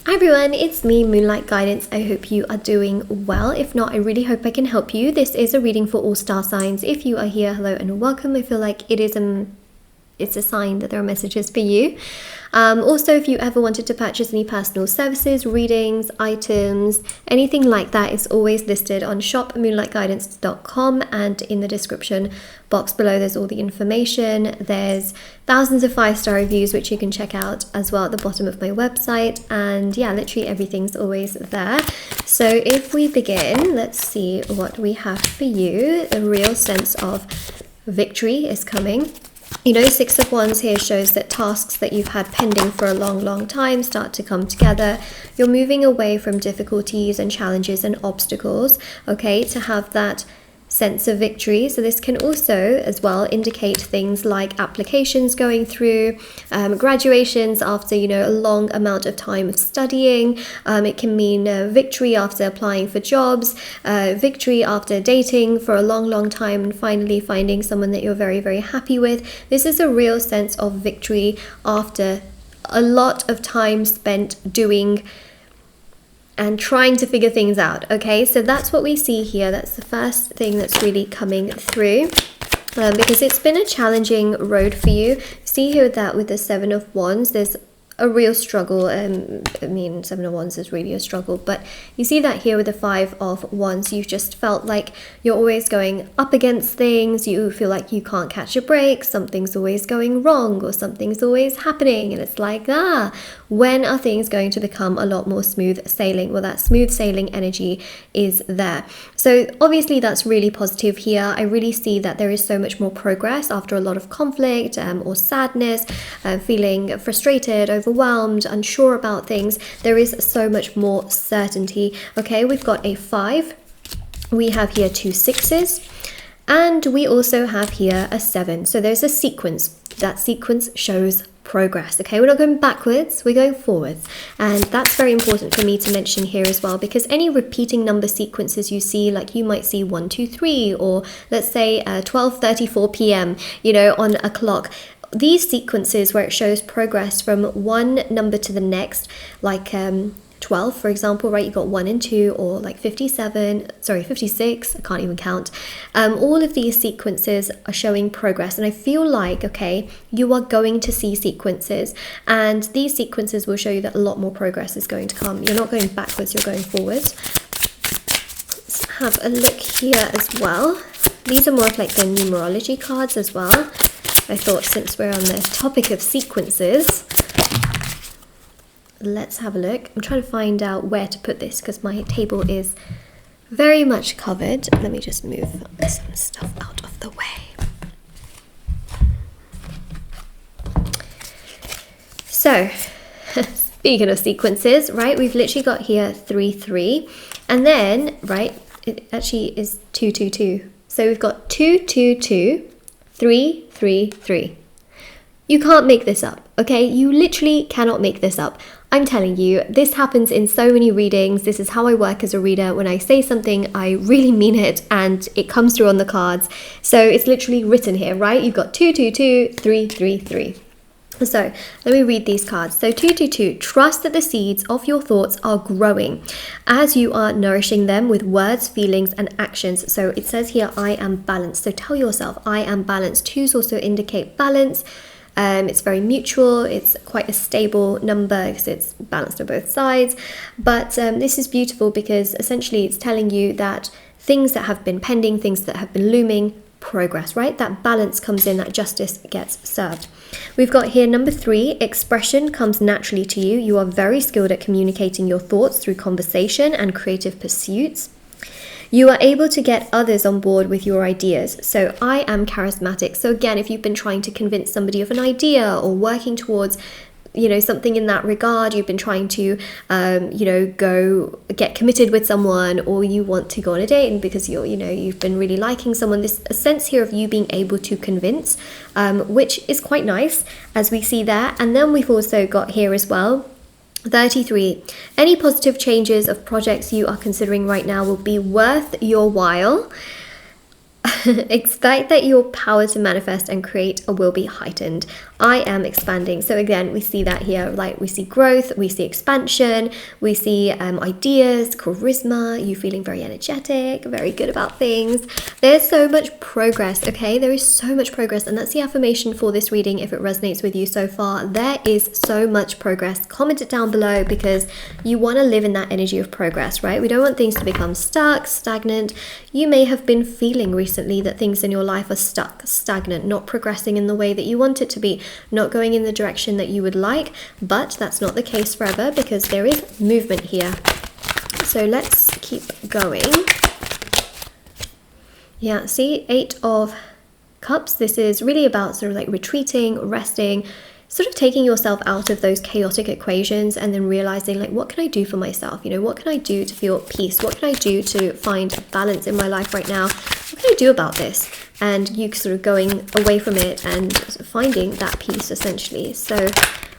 Hi everyone, it's me, Moonlight Guidance. I hope you are doing well. If not, I really hope I can help you. This is a reading for all star signs. If you are here, hello and welcome. I feel like it's a sign that there are messages for you. Also, if you ever wanted to purchase any personal services, readings, items, anything like that, it's always listed on shopmoonlightguidance.com, and in the description box below there's all the information. There's thousands of 5-star reviews which you can check out as well at the bottom of my website, and yeah, literally everything's always there. So if we begin, let's see what we have for you. A real sense of victory is coming. You know, 6 of Wands here shows that tasks that you've had pending for a long time start to come together. You're moving away from difficulties and challenges and obstacles, okay, to have that sense of victory. So this can also as well indicate things like applications going through, graduations after, you know, a long amount of time of studying. It can mean victory after applying for jobs, victory after dating for a long time and finally finding someone that you're very happy with. This is a real sense of victory after a lot of time spent doing and trying to figure things out, okay? So that's what we see here. That's the first thing that's really coming through, because it's been a challenging road for you. See here that with the 7 of Wands, there's a real struggle. I mean, 7 of Wands is really a struggle, but you see that here with the 5 of Wands, you've just felt like you're always going up against things. You feel like you can't catch a break. Something's always going wrong or something's always happening. And it's like, when are things going to become a lot more smooth sailing? Well, that smooth sailing energy is there. So obviously that's really positive here. I really see that there is so much more progress after a lot of conflict or sadness, feeling frustrated, overwhelmed, unsure about things. There is so much more certainty. Okay, we've got a 5. We have here 2 6s. And we also have here a 7. So there's a sequence. That sequence shows progress. Okay, we're not going backwards, we're going forwards. And that's very important for me to mention here as well, because any repeating number sequences you see, like you might see 1 2 3, or let's say 12:34 p.m., you know, on a clock. These sequences where it shows progress from one number to the next, like 12, for example, right? You've got 1 and 2, or like 56, I can't even count. All of these sequences are showing progress. And I feel like, okay, you are going to see sequences, and these sequences will show you that a lot more progress is going to come. You're not going backwards, you're going forwards. Let's have a look here as well. These are more of like the numerology cards as well. I thought since we're on the topic of sequences, let's have a look. I'm trying to find out where to put this because my table is very much covered. Let me just move some stuff out of the way. So, speaking of sequences, right, we've literally got here 3 3, and then, right, it actually is 2 2 2. So we've got 2 2 2, 3 3 3. You can't make this up, okay? You literally cannot make this up. I'm telling you, this happens in so many readings. This is how I work as a reader. When I say something, I really mean it, and it comes through on the cards. So it's literally written here, right? You've got 2 2 2, 3 3 3. So let me read these cards. So 2 2 2, trust that the seeds of your thoughts are growing as you are nourishing them with words, feelings, and actions. So it says here, I am balanced. So tell yourself, I am balanced. 2s also indicate balance. It's very mutual. It's quite a stable number because it's balanced on both sides. But this is beautiful because essentially it's telling you that things that have been pending, things that have been looming, progress, right? That balance comes in, that justice gets served. We've got here number 3, expression comes naturally to you. You are very skilled at communicating your thoughts through conversation and creative pursuits. You are able to get others on board with your ideas. So I am charismatic. So again, if you've been trying to convince somebody of an idea or working towards, you know, something in that regard, you've been trying to, you know, go get committed with someone, or you want to go on a date, and because you've been really liking someone, there's a sense here of you being able to convince, which is quite nice as we see there. And then we've also got here as well, 33. Any positive changes of projects you are considering right now will be worth your while. Expect that your power to manifest and create will be heightened. I am expanding. So again, we see that here, like we see growth, we see expansion, we see ideas, charisma, you feeling very energetic, very good about things. There's so much progress, okay? There is so much progress, and that's the affirmation for this reading if it resonates with you so far. There is so much progress. Comment it down below because you want to live in that energy of progress, right? We don't want things to become stuck, stagnant. You may have been feeling recently that things in your life are stuck, stagnant, not progressing in the way that you want it to be, not going in the direction that you would like, but that's not the case forever because there is movement here. So let's keep going. Yeah, see, 8 of Cups. This is really about sort of like retreating, resting, sort of taking yourself out of those chaotic equations and then realizing, like, what can I do for myself? You know, what can I do to feel peace? What can I do to find balance in my life right now? What can I do about this? And you sort of going away from it and finding that peace, essentially. So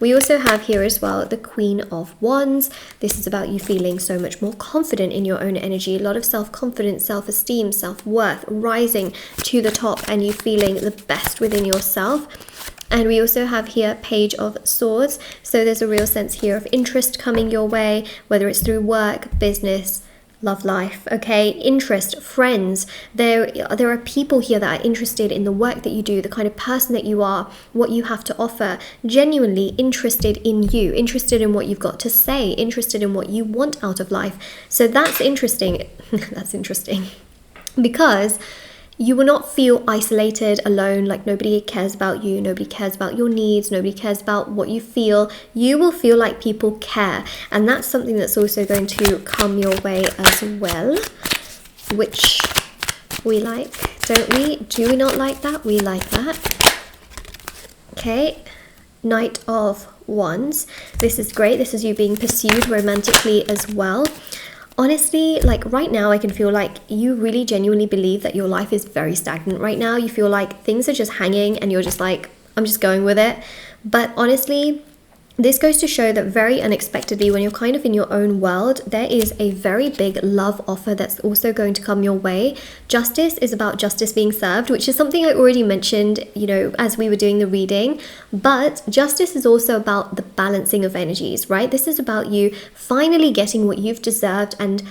we also have here as well the Queen of Wands. This is about you feeling so much more confident in your own energy, a lot of self-confidence, self-esteem, self-worth, rising to the top, and you feeling the best within yourself. And we also have here Page of Swords. So there's a real sense here of interest coming your way, whether it's through work, business, love life, okay, interest, friends. There are people here that are interested in the work that you do, the kind of person that you are, what you have to offer, genuinely interested in you, interested in what you've got to say, interested in what you want out of life. So that's interesting. That's interesting because you will not feel isolated, alone, like nobody cares about you, nobody cares about your needs, nobody cares about what you feel. You will feel like people care, and that's something that's also going to come your way as well, which we like, don't we? Do we not like that? We like that. Okay, Knight of Wands. This is great. This is you being pursued romantically as well. Honestly, like right now, I can feel like you really genuinely believe that your life is very stagnant right now. You feel like things are just hanging and you're just like, I'm just going with it. But honestly, this goes to show that very unexpectedly, when you're kind of in your own world, there is a very big love offer that's also going to come your way. Justice is about justice being served, which is something I already mentioned, you know, as we were doing the reading. But justice is also about the balancing of energies, right? This is about you finally getting what you've deserved and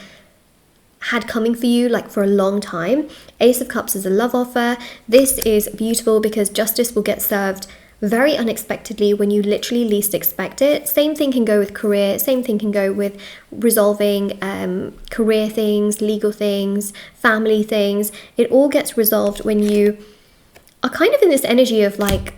had coming for you like for a long time. Ace of Cups is a love offer. This is beautiful because justice will get served very unexpectedly when you literally least expect it. Same thing can go with career, same thing can go with resolving career things, legal things, family things. It all gets resolved when you are kind of in this energy of like,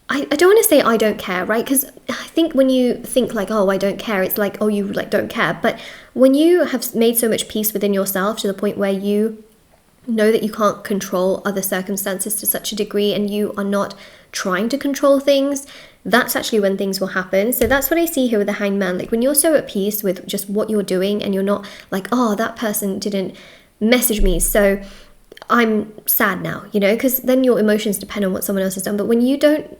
I don't want to say I don't care, right? Because I think when you think like, oh, I don't care, it's like, oh, you like don't care. But when you have made so much peace within yourself to the point where you know that you can't control other circumstances to such a degree and you are not trying to control things, that's actually when things will happen. So that's what I see here with the Hanged Man. Like when you're so at peace with just what you're doing and you're not like, oh, that person didn't message me, so I'm sad now, you know, because then your emotions depend on what someone else has done. But when you don't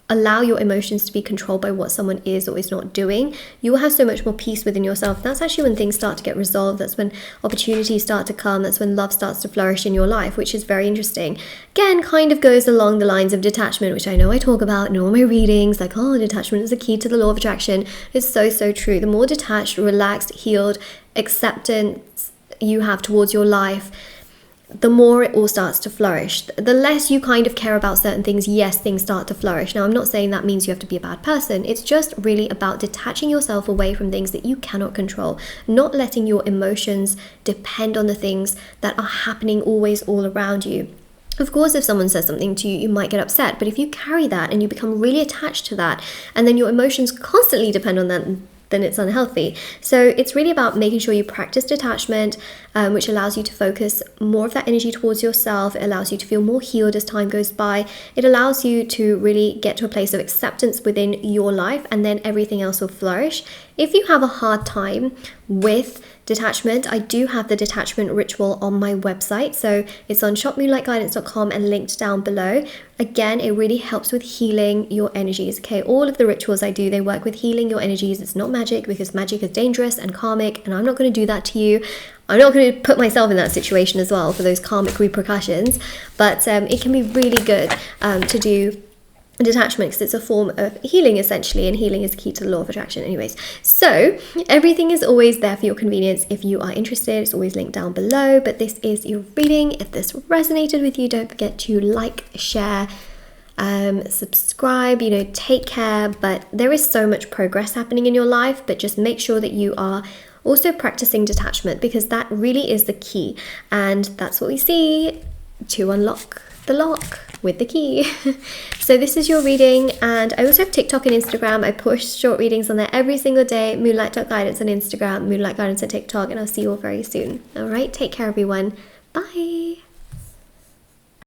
allow your emotions to be controlled by what someone is or is not doing, you will have so much more peace within yourself. That's actually when things start to get resolved. That's when opportunities start to come. That's when love starts to flourish in your life, which is very interesting. Again, kind of goes along the lines of detachment, which I know I talk about in all my readings, like, oh, detachment is the key to the law of attraction. It's so, so true. The more detached, relaxed, healed, acceptance you have towards your life, the more it all starts to flourish. The less you kind of care about certain things, yes, things start to flourish. Now, I'm not saying that means you have to be a bad person. It's just really about detaching yourself away from things that you cannot control, not letting your emotions depend on the things that are happening always all around you. Of course, if someone says something to you, you might get upset, but if you carry that and you become really attached to that, and then your emotions constantly depend on that, then it's unhealthy. So it's really about making sure you practice detachment, which allows you to focus more of that energy towards yourself. It allows you to feel more healed as time goes by. It allows you to really get to a place of acceptance within your life, and then everything else will flourish. If you have a hard time with detachment, I do have the detachment ritual on my website. So it's on shopmoonlightguidance.com and linked down below. Again, it really helps with healing your energies. Okay, all of the rituals I do, they work with healing your energies. It's not magic, because magic is dangerous and karmic, and I'm not going to do that to you. I'm not going to put myself in that situation as well for those karmic repercussions, but it can be really good to do detachment, because it's a form of healing essentially, and healing is key to the law of attraction anyways. So everything is always there for your convenience. If you are interested, it's always linked down below. But this is your reading. If this resonated with you, don't forget to like, share, subscribe, take care. But there is so much progress happening in your life, but just make sure that you are also practicing detachment, because that really is the key, and that's what we see to unlock the lock with the key. So this is your reading, and I also have TikTok and Instagram. I push short readings on there every single day. Moonlight.guidance on Instagram, Moonlight Guidance on TikTok, and I'll see you all very soon. All right, take care everyone. Bye.